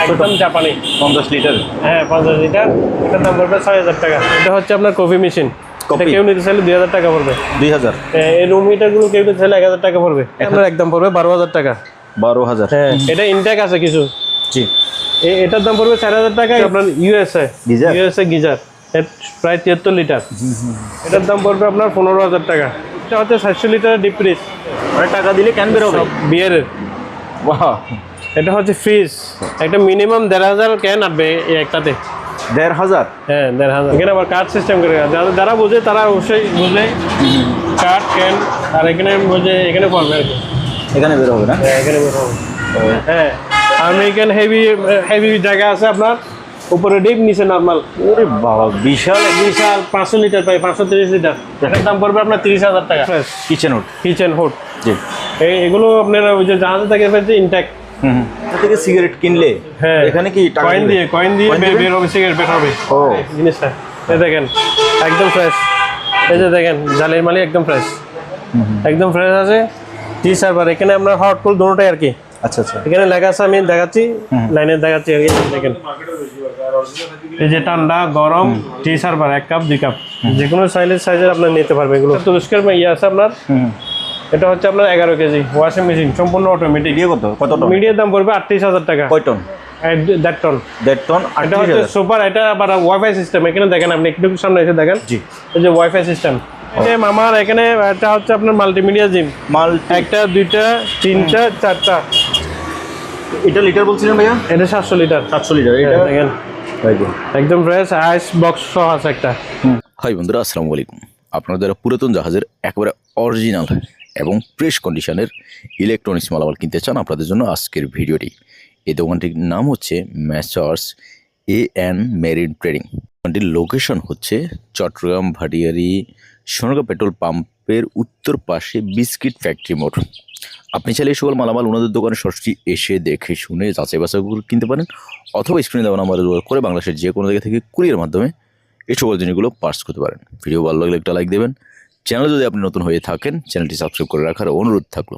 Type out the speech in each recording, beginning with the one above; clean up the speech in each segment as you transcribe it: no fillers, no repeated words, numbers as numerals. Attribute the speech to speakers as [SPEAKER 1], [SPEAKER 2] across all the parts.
[SPEAKER 1] একদম জাপানি
[SPEAKER 2] 50 লিটার।
[SPEAKER 1] হ্যাঁ 50 লিটার। এটার দাম পড়বে 6000 টাকা। এটা হচ্ছে আপনার কফি মেশিন। এটা কেউ নিতে চাইলে 2000 টাকা পড়বে।
[SPEAKER 2] 2000।
[SPEAKER 1] এই রুম হিটারগুলো কেউ নিতে চাইলে 1000 টাকা পড়বে। আপনার একদম পড়বে 12000 টাকা।
[SPEAKER 2] 12000।
[SPEAKER 1] হ্যাঁ এটা ইনটেক আছে কিছু।
[SPEAKER 2] জি।
[SPEAKER 1] এটার দাম পড়বে 4000 টাকা। আপনার ইউএসএ গিজার প্রায় 73 লিটার। এটার দাম পড়বে আপনার 15000 টাকা। এটা হচ্ছে 700 লিটার ডিপ ফ্রিজ।
[SPEAKER 2] অনেক টাকা দিলে ক্যান বের হবে
[SPEAKER 1] বিয়ারের।
[SPEAKER 2] বাহ।
[SPEAKER 1] এটা হচ্ছে ফ্রিজ। একটা মিনিমাম 1500 ক্যান আসবে এই একটাতে।
[SPEAKER 2] 1500।
[SPEAKER 1] হ্যাঁ 1500। এখানে আবার কার্ড সিস্টেম করে যারা বোঝে তারা অবশ্যই বুঝলে কার্ড ক্যান আর এখানে বোঝে এখানে পড়বে আর কি।
[SPEAKER 2] এখানে বের হবে না?
[SPEAKER 1] হ্যাঁ এখানে বের হবে। হ্যাঁ আমেরিকান হেভি জায়গা আছে আপনার, উপরে ডিপ নিচে নরমাল।
[SPEAKER 2] ওরে বাবা বিশাল
[SPEAKER 1] 500 লিটার পাই 530 লিটার। এটার দাম পড়বে আপনার 30000 টাকা। Kitchen hood.
[SPEAKER 2] জি।
[SPEAKER 1] এগুলো আপনার ওই যে জাহাজে থেকে ফেলছে ইনটেক।
[SPEAKER 2] এটা থেকে সিগারেট কিনলে
[SPEAKER 1] হ্যাঁ
[SPEAKER 2] এখানে কি টাকা
[SPEAKER 1] কয়েন দিয়ে বের হবে, সিগারেট বের হবে।
[SPEAKER 2] ও
[SPEAKER 1] জিনিসটা এই দেখেন একদম ফ্রেশ। এই যে দেখেন জালের মালি একদম ফ্রেশ। একদম ফ্রেশ আছে। টি সার্ভার এখানে আপনার হট কুল দুটোটাই আর কি।
[SPEAKER 2] আচ্ছা আচ্ছা।
[SPEAKER 1] এখানে লেখা আছে, আমি দেখাচ্ছি লাইনে দেখাচ্ছি আর কি। দেখেন এই যে ঠান্ডা গরম টি সার্ভার 1 কাপ 2 কাপ যে কোনো সাইজের আপনার নিতে পারবে। এগুলো তুরস্কের ইয়ে আছে আপনার। এটা হচ্ছে আপনার 11 কেজি ওয়াশিং মেশিন, সম্পূর্ণ অটোমেটিক।
[SPEAKER 2] দিয়ে কত টন?
[SPEAKER 1] মিডিয়ার দাম পড়বে 38000 টাকা।
[SPEAKER 2] কয় টন?
[SPEAKER 1] 1.5 টন।
[SPEAKER 2] 1.5 টন।
[SPEAKER 1] এটা হচ্ছে সুপার। এটা আবার ওয়াইফাই সিস্টেম। এখানে দেখেন আপনি একটু সামনে এসে দেখেন।
[SPEAKER 2] জি।
[SPEAKER 1] এই যে ওয়াইফাই সিস্টেম। আমার এখানে এটা হচ্ছে আপনার মাল্টিমিডিয়া জিম। একটা 2টা 3টা 4টা।
[SPEAKER 2] এটা লিটার বলছিলেন ভাইয়া?
[SPEAKER 1] এটা 700 লিটার।
[SPEAKER 2] 700 লিটার। এটা
[SPEAKER 1] দেখেন একদম ফ্রেশ আইস বক্স সহ আছে একটা।
[SPEAKER 3] হাই বন্ধুরা, আসসালামু আলাইকুম। আপনারা যারা পুরাতন জাহাজের একেবারে অরিজিনাল এবং ফ্রেশ কন্ডিশনের ইলেকট্রনিক্স মালামাল কিনতে চান, আপনাদের জন্য আজকের ভিডিওটি। এই দোকানটির নাম হচ্ছে মেসার্স এএন মেরিন ট্রেডিং। দোকানটির লোকেশন হচ্ছে চট্টগ্রাম ভাটিয়ারি সোনারগাঁ পেট্রোল পাম্পের উত্তর পাশে বিস্কিট ফ্যাক্টরি মোড়। আপনি চাইলে এই সকল মালামাল ওনাদের দোকানে সরাসরি এসে দেখে শুনে যাচাই বাছাই করে কিনতে পারেন, অথবা স্ক্রিনে দেওয়া নাম্বারে যোগাযোগ করে বাংলাদেশের যে কোনো জায়গা থেকে কুরিয়ার মাধ্যমে এই সকল জিনিসগুলো পার্স করতে পারেন। ভিডিও ভালো লাগলে একটা লাইক দেবেন। চ্যানেল যদি আপনি নতুন হয়ে থাকেন চ্যানেলটি সাবস্ক্রাইব করে রাখার অনুরোধ থাকলো।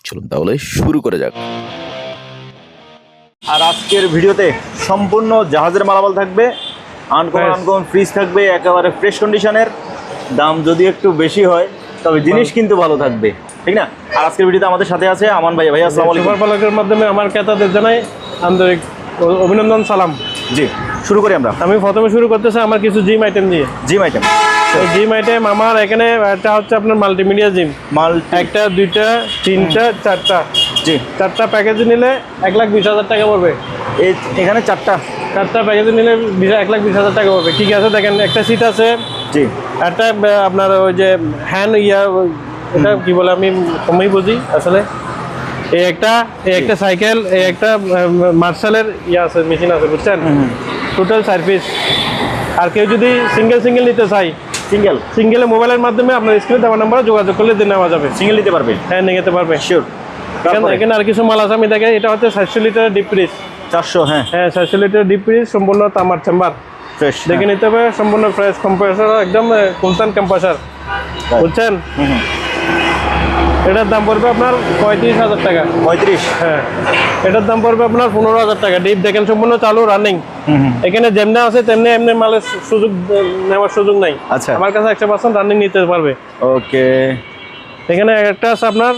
[SPEAKER 3] চলুন তাহলে শুরু করে যাক।
[SPEAKER 2] আর আজকের ভিডিওতে সম্পূর্ণ জাহাজের মালামাল থাকবে, আনকমন ফ্রিজ থাকবে, একেবারে ফ্রেশ কন্ডিশনের। দাম যদি একটু বেশি হয় তবে জিনিস কিন্তু ভালো থাকবে, ঠিক না? আর আজকের ভিডিওতে আমাদের সাথে আছে আমান ভাই। ভাই আসসালামু আলাইকুম।
[SPEAKER 1] সুপার পালকের মাধ্যমে আমার ক্রেতাদের জানাই আন্তরিক অভিনন্দন, সালাম।
[SPEAKER 2] জি, শুরু করি আমরা।
[SPEAKER 1] আমি প্রথমে শুরু করতেছি আমার কিছু জিম আইটেম দিয়ে।
[SPEAKER 2] Gym item.
[SPEAKER 1] জিম আইটেম আমার এখানে এটা হচ্ছে আপনার মাল্টিমিডিয়া জিম। একটা 2টা 3টা 4টা।
[SPEAKER 2] জি।
[SPEAKER 1] 4টা প্যাকেজ নিলে 1,20,000 টাকা পড়বে।
[SPEAKER 2] এখানে 4টা
[SPEAKER 1] প্যাকেজ নিলে 1,20,000 টাকা পড়বে। কি কি আছে দেখেন, একটা সিট আছে।
[SPEAKER 2] জি।
[SPEAKER 1] একটা আপনার ওই যে হ্যান্ড এটা কি বলে আমি কমই বুঝি আসলে। এই একটা সাইকেল, এই একটা মার্শালের আছে মেশিন আছে, বুঝছেন? Total 4 piece. আর কেউ যদি সিঙ্গেল নিতে চাই, সিঙ্গেলে মোবাইলের মাধ্যমে আপনার স্ক্রিনে দেওয়া নাম্বারে যোগাযোগ করলে নেওয়া যাবে।
[SPEAKER 2] সিঙ্গেল নিতে পারবে?
[SPEAKER 1] হ্যাঁ নিতে পারবে,
[SPEAKER 2] শিওর।
[SPEAKER 1] এখানে আর কিছু মাল আছে আমি দেখে। এটা হচ্ছে 700 লিটার ডিপ ফ্রিজ।
[SPEAKER 2] 400? হ্যাঁ
[SPEAKER 1] 700 লিটার ডিপ ফ্রিজ, সম্পূর্ণ তামার চেম্বার।
[SPEAKER 2] ফ্রেশ
[SPEAKER 1] দেখে নিতে হবে, সম্পূর্ণ ফ্রেশ কম্প্রেসার, একদম কুলতান কম্প্রেসার, বুঝছেন? এটার দাম পড়বে আপনার 35,000 টাকা।
[SPEAKER 2] 35?
[SPEAKER 1] হ্যাঁ। এটার দাম পড়বে আপনার 15,000 টাকা। ডিপ দেখেন সম্পূর্ণ চালু, রানিং। এখানে যেমনি আছে তেমনি এমনি মালের নেওয়ার সুযোগ নাই।
[SPEAKER 2] আচ্ছা,
[SPEAKER 1] আমার কাছে 100% রানিং নিতে পারবে।
[SPEAKER 2] ওকে।
[SPEAKER 1] এখানে একটা আছে আপনার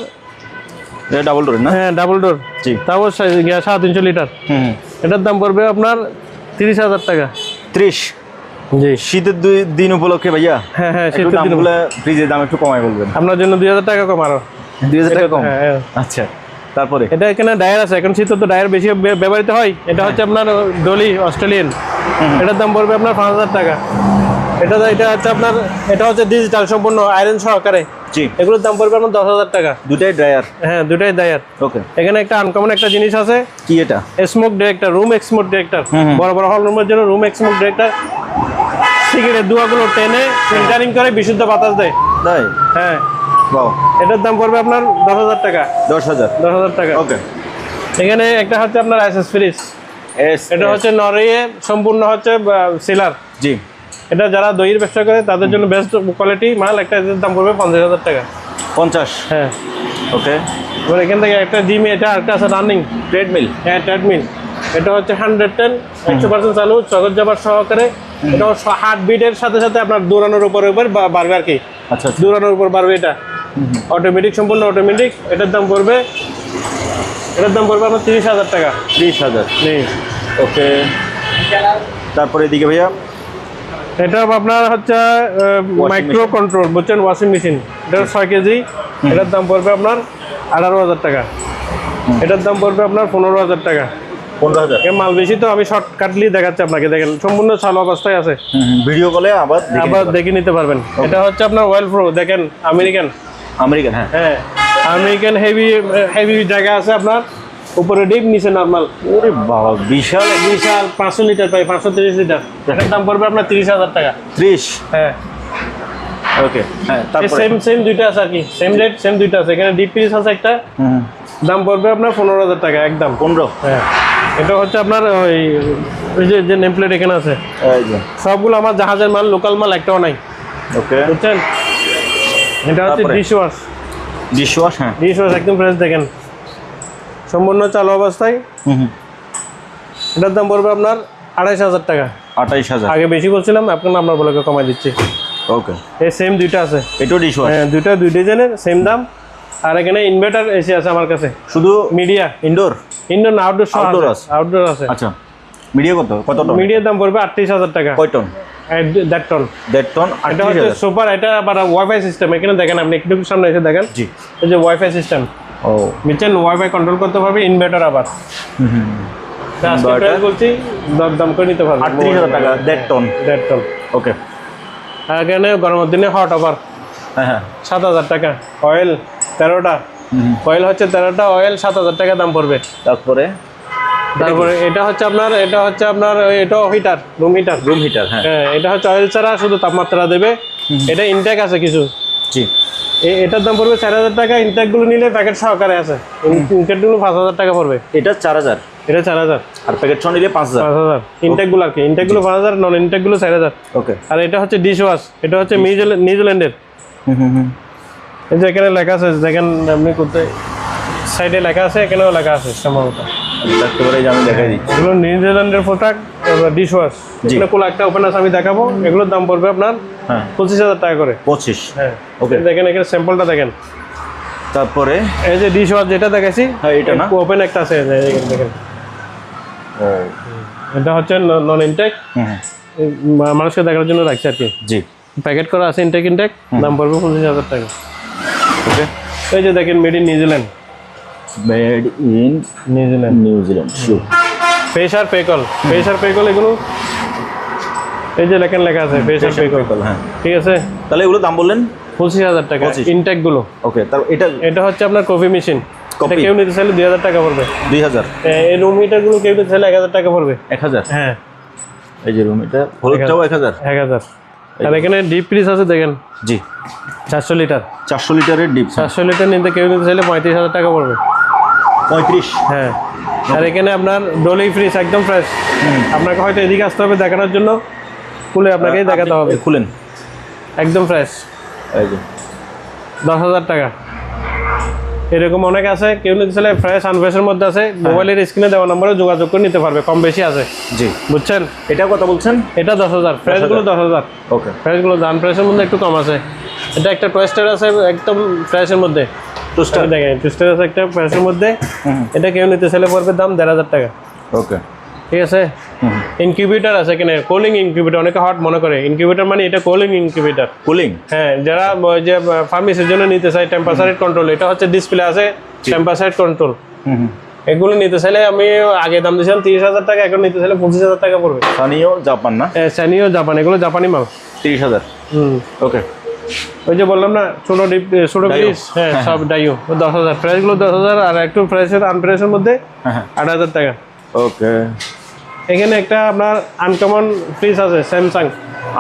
[SPEAKER 2] ডাবল ডোর না?
[SPEAKER 1] হ্যাঁ ডাবল ডোর।
[SPEAKER 2] জি।
[SPEAKER 1] তাও 350 লিটার। এটার দাম পড়বে আপনার 30,000 টাকা।
[SPEAKER 2] 30? জি। শীতের দিন উপলক্ষে ভাইয়া? হ্যাঁ শীতের দিন ফ্রিজের দাম একটু কমায় বলবেন।
[SPEAKER 1] আপনার জন্য 2,000 টাকা কম। আরো
[SPEAKER 2] 2,000 টাকা কম? আচ্ছা, তারপরে
[SPEAKER 1] এটা এখানে ডায়ার আছে। এখন শীতে তো ডায়ার বেশি ব্যবহৃত হয়। এটা হচ্ছে আপনার ডলি অস্ট্রেলিয়ান। এটার দাম পড়বে আপনার 5,000 টাকা। এটা হচ্ছে আপনার, এটা হচ্ছে ডিজিটাল, সম্পূর্ণ আয়রন সহকারে।
[SPEAKER 2] জি।
[SPEAKER 1] এগুলোর দাম পড়বে আপনার 10,000 টাকা।
[SPEAKER 2] দুটাই ড্রায়ার?
[SPEAKER 1] হ্যাঁ দুটাই ড্রায়ার।
[SPEAKER 2] ওকে।
[SPEAKER 1] এখানে একটা আনকমন একটা জিনিস আছে।
[SPEAKER 2] কি এটা?
[SPEAKER 1] Smoke director, room smoke director. বড় বড় হল রুমের জন্য রুম স্মোক ডিরেক্টর। সিগারেটের ধোঁয়াগুলো টেনে ফিল্টারিং করে বিশুদ্ধ বাতাস দেয়।
[SPEAKER 2] তাই?
[SPEAKER 1] হ্যাঁ।
[SPEAKER 2] বাহ।
[SPEAKER 1] এটার দাম পড়বে আপনার 10,000 টাকা।
[SPEAKER 2] 10,000
[SPEAKER 1] টাকা।
[SPEAKER 2] ওকে।
[SPEAKER 1] এখানে একটা হচ্ছে আপনার আইএসএস ফ্রিজ। এটা হচ্ছে নরওয়ে, সম্পূর্ণ হচ্ছে সিলার।
[SPEAKER 2] জি।
[SPEAKER 1] এটা যারা দইয়ের ব্যবসা করে তাদের জন্য বেস্ট কোয়ালিটি মাল। একটা দাম পড়বে 50,000 টাকা।
[SPEAKER 2] 50?
[SPEAKER 1] হ্যাঁ।
[SPEAKER 2] ওকে।
[SPEAKER 1] এবার এখান থেকে একটা জিম, এটা একটা আছে রানিং ট্রেডমিল। হ্যাঁ ট্রেডমিল। এটা হচ্ছে 110 100% চালু, চগত যাবার সহকারে। এটা হার্ট বিটের সাথে সাথে আপনার দৌড়ানোর উপর বাড়বে আর কি।
[SPEAKER 2] আচ্ছা
[SPEAKER 1] দৌড়ানোর উপর বাড়বে। এটা অটোমেটিক, সম্পূর্ণ অটোমেটিক। এটার দাম পড়বে আপনার 30,000 টাকা।
[SPEAKER 2] 30,000।
[SPEAKER 1] জি।
[SPEAKER 2] ওকে, তারপরে এদিকে ভাইয়া
[SPEAKER 1] এটা আপনার হচ্ছে মাইক্রো কন্ট্রোল, বুঝছেন, ওয়াশিং মেশিন। এটা 6 কেজি। এটার দাম পড়বে আপনার 18,000 টাকা। এটার দাম পড়বে আপনার 15,000 টাকা।
[SPEAKER 2] 15,000।
[SPEAKER 1] মাল বেশি তো আমি শর্টকাটলি দেখাচ্ছি আপনাকে। দেখেন সম্পূর্ণ চালু অবস্থায় আছে।
[SPEAKER 2] ভিডিও কলে আবার
[SPEAKER 1] দেখে নিতে পারবেন। এটা হচ্ছে আপনার ওয়েল প্রো, দেখেন আমেরিকান।
[SPEAKER 2] হ্যাঁ
[SPEAKER 1] হ্যাঁ, আমেরিকান হেভি জায়গা আছে আপনার, উপরে ডিপ, নিচে নরমাল।
[SPEAKER 2] ওরে বাবা, বিশাল
[SPEAKER 1] 500 লিটার পাই, 530 লিটার। এটার দাম পড়বে আপনার 30,000 টাকা।
[SPEAKER 2] 30।
[SPEAKER 1] হ্যাঁ,
[SPEAKER 2] ওকে, হ্যাঁ, তারপরে
[SPEAKER 1] সেম দুইটা আছে আর কি, সেম রেট, সেম দুইটা আছে। এখানে ডিপ পিস আছে একটা, দাম পড়বে আপনার 15,000 টাকা একদম।
[SPEAKER 2] 15।
[SPEAKER 1] হ্যাঁ, এটা হচ্ছে আপনার ওই যে নেম প্লেট এখানে আছে,
[SPEAKER 2] এই যে
[SPEAKER 1] সবগুলো আমার জাহাজের মাল, লোকাল মাল একটাও নাই,
[SPEAKER 2] ওকে।
[SPEAKER 1] বুঝছেন। এটা হচ্ছে
[SPEAKER 2] তারপরে?
[SPEAKER 1] ডিশওয়াশ।
[SPEAKER 2] হ্যাঁ।
[SPEAKER 1] ডিশওয়াশ একদম ফ্রেশ, দেখেন সম্পূর্ণ চালু অবস্থায়। এটার দাম পড়বে আপনার 28,000 টাকা।
[SPEAKER 2] 28,000।
[SPEAKER 1] আগে বেশি বলছিলাম, এখন আপনার বলে কমাই দিচ্ছি।
[SPEAKER 2] ওকে,
[SPEAKER 1] এই সেম দুইটা আছে।
[SPEAKER 2] এটাও ডিশওয়াশ।
[SPEAKER 1] হ্যাঁ, দুই ডিজাইনের সেম দাম। আর এখানে ইনভার্টার এসি আছে আমার কাছে,
[SPEAKER 2] শুধু
[SPEAKER 1] মিডিয়া।
[SPEAKER 2] ইনডোর
[SPEAKER 1] না, আউটডোর
[SPEAKER 2] Outdoor আছে।
[SPEAKER 1] আউটডোর আছে।
[SPEAKER 2] আচ্ছা, মিডিয়া কত টন?
[SPEAKER 1] মিডিয়ার দাম পড়বে 38,000 টাকা।
[SPEAKER 2] কয় টন?
[SPEAKER 1] 1.5 টন।
[SPEAKER 2] 1.5 টন।
[SPEAKER 1] এটা হচ্ছে
[SPEAKER 2] 38,000।
[SPEAKER 1] সুপার। এটা আবার ওয়াইফাই সিস্টেম। এখানে দেখেন, আপনি একটু সামনে এসে দেখেন।
[SPEAKER 2] জি।
[SPEAKER 1] এই যে ওয়াইফাই সিস্টেম,
[SPEAKER 2] ও,
[SPEAKER 1] বুঝছেন, ওয়াইফাই কন্ট্রোল করতে পারবে। ইনভার্টার আবার আজকে
[SPEAKER 2] Inverter।
[SPEAKER 1] প্রাইস বলছি, দাম করে নিতে পারবে।
[SPEAKER 2] 38,000 টাকা, 1.5 টন।
[SPEAKER 1] 1.5 টন।
[SPEAKER 2] ওকে,
[SPEAKER 1] আর এখানে গরমের দিনে হট ওভার
[SPEAKER 2] হ্যাঁ
[SPEAKER 1] 7,000 টাকা। অয়েল 13টা, অয়েল হচ্ছে 13টা অয়েল, 7,000 টাকা দাম পড়বে।
[SPEAKER 2] তারপরে
[SPEAKER 1] এটা হচ্ছে আপনার এটাও হিটার, রুম হিটার।
[SPEAKER 2] হ্যাঁ।
[SPEAKER 1] হ্যাঁ, এটা হচ্ছে অয়েল ছাড়া, শুধু তাপমাত্রা দেবে। এটা ইনটেক আছে কিছু।
[SPEAKER 2] জি।
[SPEAKER 1] এটার দাম পড়বে 4,000 টাকা। ইনটেকগুলো নিলে প্যাকেট সহকারে আছে। ইনটেকগুলো 5,000 টাকা পড়বে।
[SPEAKER 2] এটা 4,000।
[SPEAKER 1] এটা 4,000।
[SPEAKER 2] আর প্যাকেট সহ নিলে 5,000।
[SPEAKER 1] 5,000 ইনটেকগুলো আর কি। ইনটেকগুলো 5,000, নন ইনটেকগুলো 4,000।
[SPEAKER 2] ওকে।
[SPEAKER 1] আর এটা হচ্ছে ডিশ ওয়াশ। এটা হচ্ছে নিউজিল্যান্ডের। এই যে এখানে লেখা আছে, দেখেন আপনি কোথায়, সাইডে লেখা আছে, এখানেও লেখা আছে সম্ভবত।
[SPEAKER 2] থাকতে পারে, আমি দেখাই দিচ্ছি।
[SPEAKER 1] এগুলো নিউজিল্যান্ডের প্রোডাক্ট, ডিশ ওয়াশ। এখানে কোলা একটা ওপেন আছে, আমি দেখাবো। এগুলোর দাম পড়বে আপনার
[SPEAKER 2] হ্যাঁ
[SPEAKER 1] 25,000 টাকা করে।
[SPEAKER 2] 25।
[SPEAKER 1] হ্যাঁ,
[SPEAKER 2] ওকে।
[SPEAKER 1] দেখেন এখানে স্যাম্পলটা দেখেন।
[SPEAKER 2] তারপরে
[SPEAKER 1] এই যে ডিশ ওয়াশ যেটা দেখাইছি,
[SPEAKER 2] হ্যাঁ, এটা না?
[SPEAKER 1] ওপেন একটা আছে, দেখেন।
[SPEAKER 2] ও,
[SPEAKER 1] এটা হচ্ছে নন ইনটেক, মানুষকে দেখার জন্য রাখছে আর কি।
[SPEAKER 2] জি।
[SPEAKER 1] প্যাকেট করা আছে ইনটেক। দাম পড়বে 25,000 টাকা।
[SPEAKER 2] ওকে।
[SPEAKER 1] এই যে দেখেন, made in New Zealand.
[SPEAKER 2] Made in New Zealand shoe.
[SPEAKER 1] Pressure পেকল এগুলো। এই যে লেখা আছে প্রেসার পেকল।
[SPEAKER 2] হ্যাঁ,
[SPEAKER 1] ঠিক আছে।
[SPEAKER 2] তাহলে এগুলো দাম বললেন
[SPEAKER 1] 25,000 টাকা
[SPEAKER 2] 25
[SPEAKER 1] ইনটেক গুলো।
[SPEAKER 2] ওকে। তার
[SPEAKER 1] এটা হচ্ছে আপনার কফি মেশিন।
[SPEAKER 2] কফি।
[SPEAKER 1] কেউ নিতে চাইলে 2,000 টাকা পড়বে।
[SPEAKER 2] 2,000।
[SPEAKER 1] এই রুম হিটার গুলো কেউ নিতে চাইলে 1,000 টাকা পড়বে।
[SPEAKER 2] 1,000।
[SPEAKER 1] হ্যাঁ,
[SPEAKER 2] এই যে রুম, এটা হলুদটাও 1,000।
[SPEAKER 1] 1,000। আর এখানে ডিপ ফ্রিজ আছে, দেখেন
[SPEAKER 2] জি।
[SPEAKER 1] 400 লিটার।
[SPEAKER 2] 400 লিটারের ডিপ।
[SPEAKER 1] 400 লিটার কেউ নিতে চাইলে 35,000 টাকা পড়বে।
[SPEAKER 2] 35।
[SPEAKER 1] হ্যাঁ। আর এখানে আপনার ডলি ফ্রিজ একদম ফ্রেশ। আপনাকে হয়তো এদিকে আসতে হবে দেখানোর জন্য, খুলে আপনাকেই দেখাতে হবে।
[SPEAKER 2] খুলেন,
[SPEAKER 1] একদম ফ্রেশ।
[SPEAKER 2] এই যে
[SPEAKER 1] 10,000 টাকা। এরকম অনেক আছে, কেউ নিতে চাইলে ফ্রেশ আনফ্রেশের মধ্যে আছে। মোবাইলের স্ক্রিনে দেওয়া নম্বরে যোগাযোগ করে নিতে পারবে, কম বেশি আছে।
[SPEAKER 2] জি।
[SPEAKER 1] বুঝছেন।
[SPEAKER 2] এটা কত বলছেন?
[SPEAKER 1] এটা 10,000। ফ্রেশগুলো 10,000।
[SPEAKER 2] ওকে।
[SPEAKER 1] ফ্রেশগুলো আনফ্রেশের মধ্যে একটু কম আছে। এটা একটা টোয়েস্টার আছে একদম ফ্রেশের মধ্যে।
[SPEAKER 2] টোস্টার
[SPEAKER 1] দেখেন, টোস্টার আছে একটা ফ্রেশের মধ্যে। এটা কেউ নিতে চাইলে পড়বে দাম 1,500 টাকা।
[SPEAKER 2] ওকে।
[SPEAKER 1] ঠিক আছে। ইনকিউবেটর আছে এখানে, কুলিং ইনকিউবেটর। অনেকে হট মনে করে, ইনকিউবেটর মানে এটা কুলিং ইনকিউবেটর।
[SPEAKER 2] কুলিং।
[SPEAKER 1] হ্যাঁ, যারা ওই যে ফার্মেসির জন্য নিতে চায় টেম্পারেচার কন্ট্রোল, এটা হচ্ছে ডিসপ্লে আছে টেম্পারেচার কন্ট্রোল। এগুলো নিতে চাইলে আমি আগে দাম দিয়েছিলাম 30,000 টাকা, এখন নিতে চাইলে 25,000 টাকা পড়বে।
[SPEAKER 2] স্থানীয় জাপান না?
[SPEAKER 1] স্থানীয় জাপান, এগুলো জাপানি মাল।
[SPEAKER 2] 30,000। ওকে।
[SPEAKER 1] ওই যে বললাম না, ছোট ফ্রিজ। হ্যাঁ, সব ডাইও 10,000। ফ্রেশগুলো 10,000। আর একটু ফ্রেশের আনফ্রেশের মধ্যে 8,000 টাকা।
[SPEAKER 2] ওকে।
[SPEAKER 1] এখানে একটা আপনার আনকমন ফ্রিজ আছে, স্যামসাং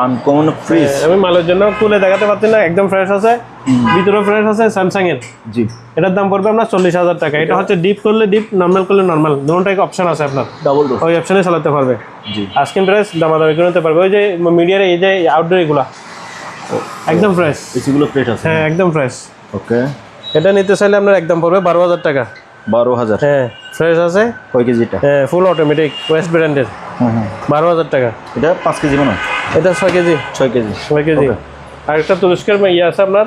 [SPEAKER 2] আনকমন ফ্রিজ।
[SPEAKER 1] আমি মালের জন্য খুলে দেখাতে পারছি না, একদম ফ্রেশ আছে, ভিতরেও ফ্রেশ আছে, স্যামসাং এর।
[SPEAKER 2] জি।
[SPEAKER 1] এটার দাম পড়বে আপনার 40,000 টাকা। এটা হচ্ছে ডিপ করলে ডিপ, নর্মাল করলে নর্মাল, দুটোটাই অপশন আছে আপনার।
[SPEAKER 2] Double door.
[SPEAKER 1] ওই অপশনে চালাতে পারবে।
[SPEAKER 2] জি।
[SPEAKER 1] আস্কিং প্রাইস দামাদামি করে নিতে পারবে। ওই যে মিডিয়ার এই যে আউটডোর এগুলা একদম ফ্রেশ।
[SPEAKER 2] এসিগুলো ফ্রেশ আছে।
[SPEAKER 1] হ্যাঁ, একদম ফ্রেশ।
[SPEAKER 2] ওকে।
[SPEAKER 1] এটা নিতে চাইলে আপনার একদম পড়বে 12,000 টাকা।
[SPEAKER 2] 12,000
[SPEAKER 1] হ্যাঁ ফ্রেশ আছে।
[SPEAKER 2] কয় কেজিটা?
[SPEAKER 1] হ্যাঁ ফুল অটোমেটিক ওয়েস্ট ব্র্যান্ডের। 12,000 টাকা।
[SPEAKER 2] এটা 5 কেজি মনে হয়?
[SPEAKER 1] এটা 6 কেজি।
[SPEAKER 2] 6 কেজি।
[SPEAKER 1] 6 কেজি। আর একটা তুরস্কের ইয়ে আছে আপনার,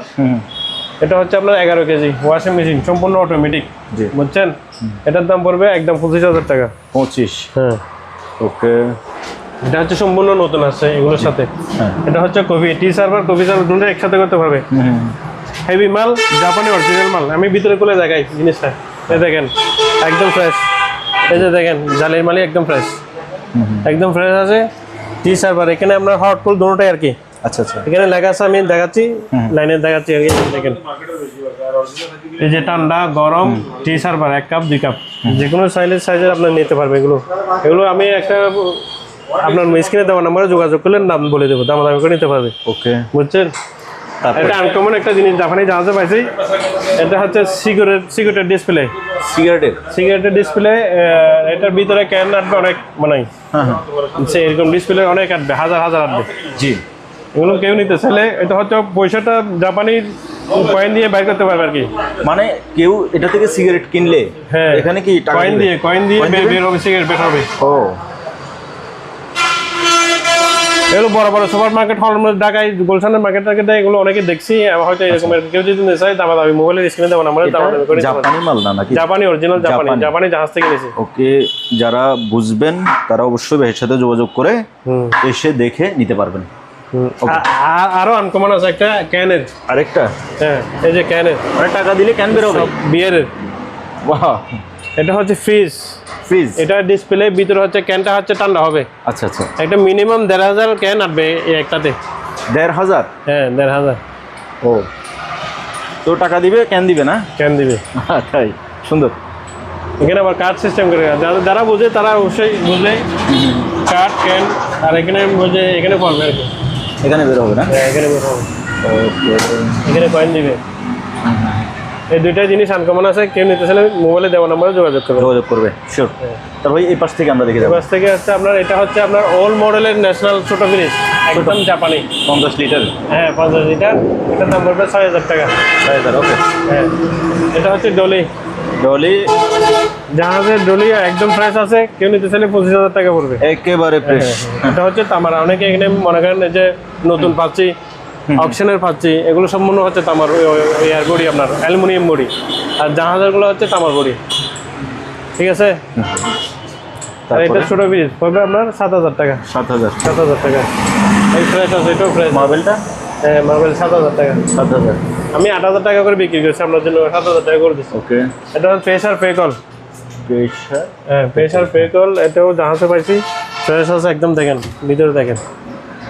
[SPEAKER 1] এটা হচ্ছে আপনার 11 কেজি ওয়াশিং মেশিন সম্পূর্ণ অটোমেটিক,
[SPEAKER 2] জি
[SPEAKER 1] বুঝছেন? এটার দাম পড়বে একদম 25,000 টাকা।
[SPEAKER 2] 25।
[SPEAKER 1] হ্যাঁ
[SPEAKER 2] ওকে।
[SPEAKER 1] এটা হচ্ছে সম্পূর্ণ নতুন আছে এগুলোর সাথে। এটা হচ্ছে কফি টি সার্ভার কফি সার্ভার দুটো একসাথে করতে পারবে। হেভি মাল, জাপানি অরিজিনাল মাল। আমি ভিতরে খুলে দেখাই জিনিসটা, এই দেখেন একদম ফ্রেশ। এই যে দেখেন জালের মালই একদম ফ্রেশ, একদম ফ্রেশ আছে। টি সার্ভার এখানে আপনার হট কোল্ড দুটোটাই আর কি।
[SPEAKER 2] আচ্ছা আচ্ছা।
[SPEAKER 1] এখানে লেখা আছে, আমি দেখাচ্ছি লাইনে দেখাচ্ছি আর কি। দেখেন এই যে ঠান্ডা গরম টি সার্ভার 1 কাপ 2 কাপ যে কোনো সাইজের আপনার নিতে পারবে। এগুলো আমি একটা আপনার স্ক্রিনে দেওয়া নাম্বারে যোগাযোগ করলে নাম বলে দেবো, দামাদামি করে নিতে পারবে।
[SPEAKER 2] ওকে
[SPEAKER 1] বুঝছেন? এটা আনকমন একটা জিনিস জাপানি জাহাজে পাইছি। এটা হচ্ছে সিগারেটের ডিসপ্লে। সিগারেটের ডিসপ্লে। এটার ভিতরে ক্যান আটবে অনেক, মানে এরকম ডিসপ্লে অনেক আটবে, হাজার আটবে।
[SPEAKER 2] জি।
[SPEAKER 1] এগুলো কেউ নিতে চাইলে এটা হচ্ছে পয়সাটা জাপানি কয়েন দিয়ে বাইর করতে পারবে আর কি।
[SPEAKER 2] মানে কেউ এটা থেকে সিগারেট কিনলে
[SPEAKER 1] হ্যাঁ
[SPEAKER 2] এখানে কি টাকা
[SPEAKER 1] কয়েন দিয়ে বের হবে, সিগারেট বের হবে।
[SPEAKER 2] ও
[SPEAKER 1] এগুলো বড় বড় সুপার মার্কেট হল ঢাকায় গুলশানের মার্কেট এগুলো অনেকে দেখছি। হয়তো এরকম কেউ যদি নিতে চায় দামাদামি মোবাইলের স্ক্রিনে দেবো আমরা দামাদামি করে।
[SPEAKER 2] জাপানি মাল না নাকি?
[SPEAKER 1] জাপানি অরিজিনাল জাপানি জাহাজ থেকে নিয়েছি।
[SPEAKER 2] ওকে, যারা বুঝবেন তারা অবশ্যই ভাইয়ের সাথে যোগাযোগ করে এসে দেখে নিতে পারবেন।
[SPEAKER 1] আরো আনকমন আছে একটা ক্যানের।
[SPEAKER 2] আরেকটা?
[SPEAKER 1] হ্যাঁ এই যে ক্যানের,
[SPEAKER 2] মানে টাকা দিলে ক্যান বের হবে
[SPEAKER 1] বিয়ারের।
[SPEAKER 2] বাহ।
[SPEAKER 1] এটা হচ্ছে ফ্রিজ। এটা ডিসপ্লে ভিতরে হচ্ছে ক্যানটা হচ্ছে ঠান্ডা হবে।
[SPEAKER 2] আচ্ছা আচ্ছা।
[SPEAKER 1] একটা মিনিমাম 1,500 ক্যান আটবে এই একটাতে।
[SPEAKER 2] 1,500?
[SPEAKER 1] হ্যাঁ 1,500।
[SPEAKER 2] ও, তো টাকা দিবে ক্যান দিবে না?
[SPEAKER 1] ক্যান দিবে।
[SPEAKER 2] তাই সুন্দর।
[SPEAKER 1] এখানে আবার কার্ড সিস্টেম করে, যারা বোঝে তারা অবশ্যই বুঝলে কার্ড ক্যান। আর এখানে বোঝে এখানে পড়বে আর কি,
[SPEAKER 2] এখানে বের হবে না?
[SPEAKER 1] এখানে বের হবে।
[SPEAKER 2] ওকে,
[SPEAKER 1] এখানে কয়েন দিবে। এই দুইটা জিনিস আনকমন আছে, কেউ নিতে চাইলে মোবাইলে দেওয়া নাম্বারে যোগাযোগ
[SPEAKER 2] করবে শিওর। তারপর এই পাশ থেকে আমরা দেখে যাবো।
[SPEAKER 1] পাশ থেকে হচ্ছে আপনার, এটা হচ্ছে আপনার ওল্ড মডেলের ন্যাশনাল ছোট ফ্রিজ, একদম জাপানি।
[SPEAKER 2] 50 লিটার?
[SPEAKER 1] হ্যাঁ 50 লিটার। এটার দাম পড়বে 6,000 টাকা।
[SPEAKER 2] 6,000। ওকে।
[SPEAKER 1] হ্যাঁ এটা হচ্ছে ডলি জাহাজের ডলি, একদম ফ্রেশ আছে। কেউ নিতে চাইলে 25,000 টাকা পড়বে,
[SPEAKER 2] একেবারে ফ্রেশ।
[SPEAKER 1] এটা হচ্ছে তামার। অনেকে এখানে মনে করেন যে নতুন পাচ্ছি, অকশনের পাচ্ছি, এগুলো সম্পূর্ণ হচ্ছে তামার এয়ার বডি, আপনার অ্যালুমিনিয়াম বডি। আর জাহাজেরগুলো হচ্ছে তামার বডি, ঠিক আছে? আর এটা ছোট ফ্রিজ পড়বে আপনার 7,000 টাকা। 7,000 টাকা। এই ফ্রেশ আছে, এটাও ফ্রেশ।
[SPEAKER 2] মার্বেলটা?
[SPEAKER 1] হ্যাঁ মার্বেল 7,000 টাকা।
[SPEAKER 2] 7,000।
[SPEAKER 1] আমি 8,000 টাকা করে বিক্রি করছি আপনার জন্য, 7,000 টাকা করে দিচ্ছি।
[SPEAKER 2] ওকে।
[SPEAKER 1] এটা হচ্ছে প্রেশার ফেকল। হ্যাঁ প্রেশার ফেকল, এটাও জাহাজে পাইছি। ফ্রেশ আছে একদম। দেখেন ভিতরে, দেখেন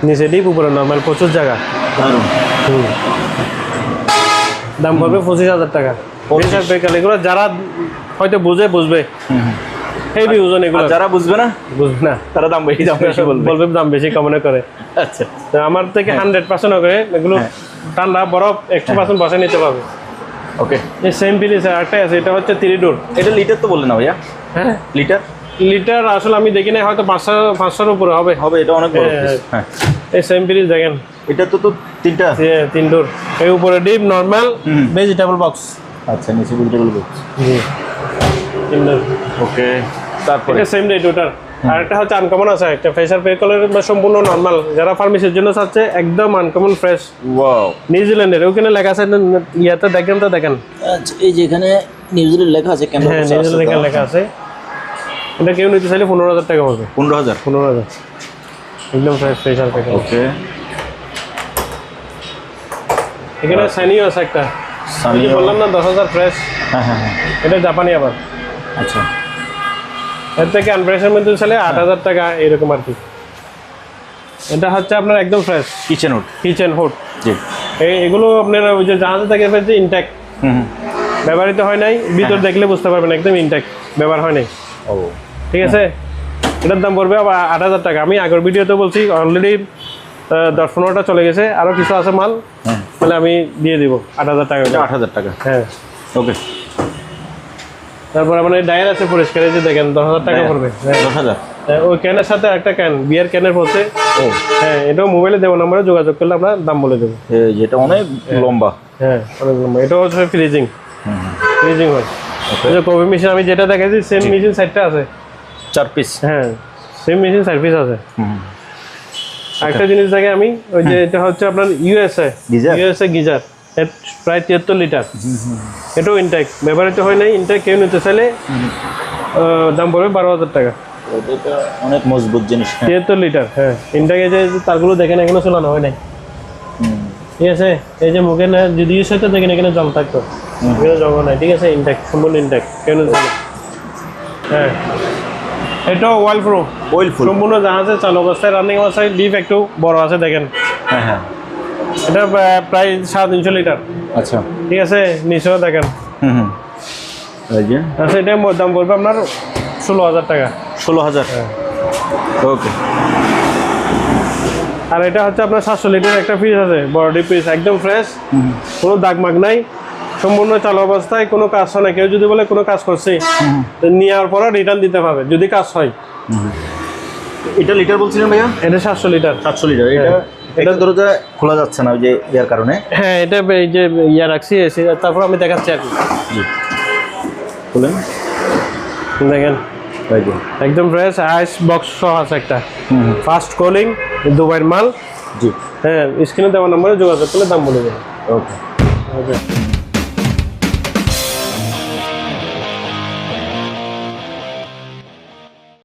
[SPEAKER 1] নিচে ডিপ, উপরে নর্মাল, প্রচুর জায়গা। দাম পড়বে 25,000 টাকা। প্রেশার ফেকল এগুলো যারা হয়তো বুঝবে। হেভি ওজন এগুলো।
[SPEAKER 2] যারা বুঝবে না তারা দাম বেশি
[SPEAKER 1] বলবে, দাম বেশি কমনে করে।
[SPEAKER 2] আচ্ছা,
[SPEAKER 1] আমার থেকে 100% করে এগুলো ঠান্ডা বরফ 100% বসে নিতে পারবে।
[SPEAKER 2] ওকে।
[SPEAKER 1] এই সেম পিস আরেকটাই আছে, এটা হচ্ছে 3 ডোর।
[SPEAKER 2] এটা লিটার তো বললেন না ভাইয়া? হ্যাঁ লিটার
[SPEAKER 1] আসলে আমি দেখি না, হয়তো 500-500-র উপরে হবে।
[SPEAKER 2] এটা অনেক বড় পিস। হ্যাঁ
[SPEAKER 1] এই সেম পিস দেখেন,
[SPEAKER 2] এটা তো 3টা।
[SPEAKER 1] 3 ডোর। এই উপরে ডিপ নরমাল ভেজিটেবল বক্স।
[SPEAKER 2] আচ্ছা, নিচে ভেজিটেবল বক্স।
[SPEAKER 1] জি 3 ডোর।
[SPEAKER 2] ওকে। তারপরে
[SPEAKER 1] এটা সেম রেট ওটার। আর একটা হচ্ছে আনকমন আছে, একটা ফ্রেশার ফেকলের সম্পূর্ণ নরমাল, যারা ফার্মেসির জন্য চাচ্ছে একদম আনকমন ফ্রেশ।
[SPEAKER 2] ওয়াও।
[SPEAKER 1] নিউজিল্যান্ডের, ওখানে লেখা আছে ইয়াতে দেখেন তো, দেখেন।
[SPEAKER 2] আচ্ছা, এই যে এখানে নিউজিল্যান্ড লেখা আছে, কেন?
[SPEAKER 1] হ্যাঁ নিউজিল্যান্ড লেখা আছে। এটা কেউ নিতে চাইলে 15,000 টাকা পড়বে। 15,000 একদম ফ্রেশ ফ্রেশার ফেকল।
[SPEAKER 2] ওকে।
[SPEAKER 1] এখানে সানিও আছে একটা, আমি বললাম না 10,000 ফ্রেশ।
[SPEAKER 2] হ্যাঁ।
[SPEAKER 1] এটা জাপানি আবার।
[SPEAKER 2] আচ্ছা,
[SPEAKER 1] এর থেকে আনফ্রেশের মধ্যে চাইলে 8,000 টাকা এরকম আর কি। এটা হচ্ছে আপনার একদম ফ্রেশ কিচেন হুড।
[SPEAKER 2] জি।
[SPEAKER 1] এগুলো আপনার ওই যে জাহাজে থেকে ফেলছে ইনট্যাক্ট, ব্যবহৃত হয় নাই। ভিতর দেখলে বুঝতে পারবেন একদম ইনট্যাক্ট, ব্যবহার হয় নাই।
[SPEAKER 2] ও
[SPEAKER 1] ঠিক আছে। এটার দাম পড়বে আবার 8,000 টাকা। আমি আগের ভিডিওতে বলছি অলরেডি 10-15টা চলে গেছে, আরও কিছু আছে মাল, তাহলে আমি দিয়ে দিব 8,000 টাকা।
[SPEAKER 2] 8,000 টাকা।
[SPEAKER 1] হ্যাঁ
[SPEAKER 2] ওকে।
[SPEAKER 1] তারপর আপনার ডায়ার আছে পরিষ্কার, এই যে দেখেন 10,000 টাকা পড়বে।
[SPEAKER 2] 10,000।
[SPEAKER 1] ওই ক্যানের সাথে একটা ক্যান, বিয়ার ক্যানের পড়ছে। হ্যাঁ এটাও মোবাইলে দেবো নাম্বারে যোগাযোগ করলে আমরা দাম বলে দেবো।
[SPEAKER 2] যেটা অনেক লম্বা।
[SPEAKER 1] হ্যাঁ অনেক লম্বা। এটাও হচ্ছে ফ্রিজিং হয়।
[SPEAKER 2] ওকে
[SPEAKER 1] এই যে কফি মেশিন আমি যেটা দেখাইছি সেম মেশিন সাইডটা আছে।
[SPEAKER 2] 4 পিস।
[SPEAKER 1] হ্যাঁ সেম মেশিন সার্ভিস আছে।
[SPEAKER 2] হুম।
[SPEAKER 1] একটা জিনিস দেখে আমি ওই যে এটা হচ্ছে আপনার
[SPEAKER 2] Geyser?
[SPEAKER 1] ইউএসএ গিজার প্রায় 73 লিটার। এটাও ইনটেক, ব্যবহৃত হয় নাই। ইনটেক কেউ নিতে চাইলে দাম পড়বে 12,000 টাকা।
[SPEAKER 2] এটা অনেক মজবুত জিনিস।
[SPEAKER 1] 73 লিটার। হ্যাঁ ইনটেক, এই যে তারগুলো দেখেন এখনো চলানো হয় নাই, ঠিক আছে। এই যে মুখে না যদি ইউজ হতো দেখেন এখানে জল থাকতো, এখানে জল নাই, ঠিক আছে। ইনটেক, সম্পূর্ণ ইনটেক, কেউ নিতে চাইলে। হ্যাঁ এটাও ওয়েল প্রুফ, সম্পূর্ণ জাহাজে চালু অবস্থায়, রানিং অবস্থায়। ডিপ একটু বড় আছে দেখেন।
[SPEAKER 2] হ্যাঁ হ্যাঁ।
[SPEAKER 1] এটা প্রায় 350 লিটার,
[SPEAKER 2] আচ্ছা।
[SPEAKER 1] ঠিক আছে। নিচেও দেখেন।
[SPEAKER 2] হুম। এই যে
[SPEAKER 1] আচ্ছা এটার দাম পড়বে আপনার 16,000 টাকা।
[SPEAKER 2] 16,000। ওকে।
[SPEAKER 1] আর এটা হচ্ছে আপনার 700 লিটার একটা ফ্রিজ আছে, বড় ডিপ ফ্রিজ, একদম ফ্রেশ, কোনো দাগ মাগ নাই, সম্পূর্ণ চালু অবস্থায়, কোনো কাজ হয় না। কেউ যদি বলে কোনো কাজ করছি, নেওয়ার পরও রিটার্ন দিতে পারবে যদি কাজ হয়।
[SPEAKER 2] এটা লিটার বলছিলেন ভাইয়া?
[SPEAKER 1] এটা 700 লিটার।
[SPEAKER 2] 700 লিটার। এটা দরজা খোলা যাচ্ছে না ওই যে ইয়ার কারণে।
[SPEAKER 1] হ্যাঁ এটা এই যে ইয়া রাখছি এসে, তারপর আমি দেখাচ্ছি আর কি।
[SPEAKER 2] জি খুলেন,
[SPEAKER 1] দেখেন
[SPEAKER 2] এই যে
[SPEAKER 1] একদম ফ্রেশ, আইস বক্স সহ আছে একটা। ফাস্ট কলিং, দুবাইয়ের মাল।
[SPEAKER 2] জি।
[SPEAKER 1] হ্যাঁ স্ক্রিনে দেওয়া নম্বরে যোগাযোগ করলে দাম বলে দেবে।
[SPEAKER 2] ওকে।
[SPEAKER 1] ওকে।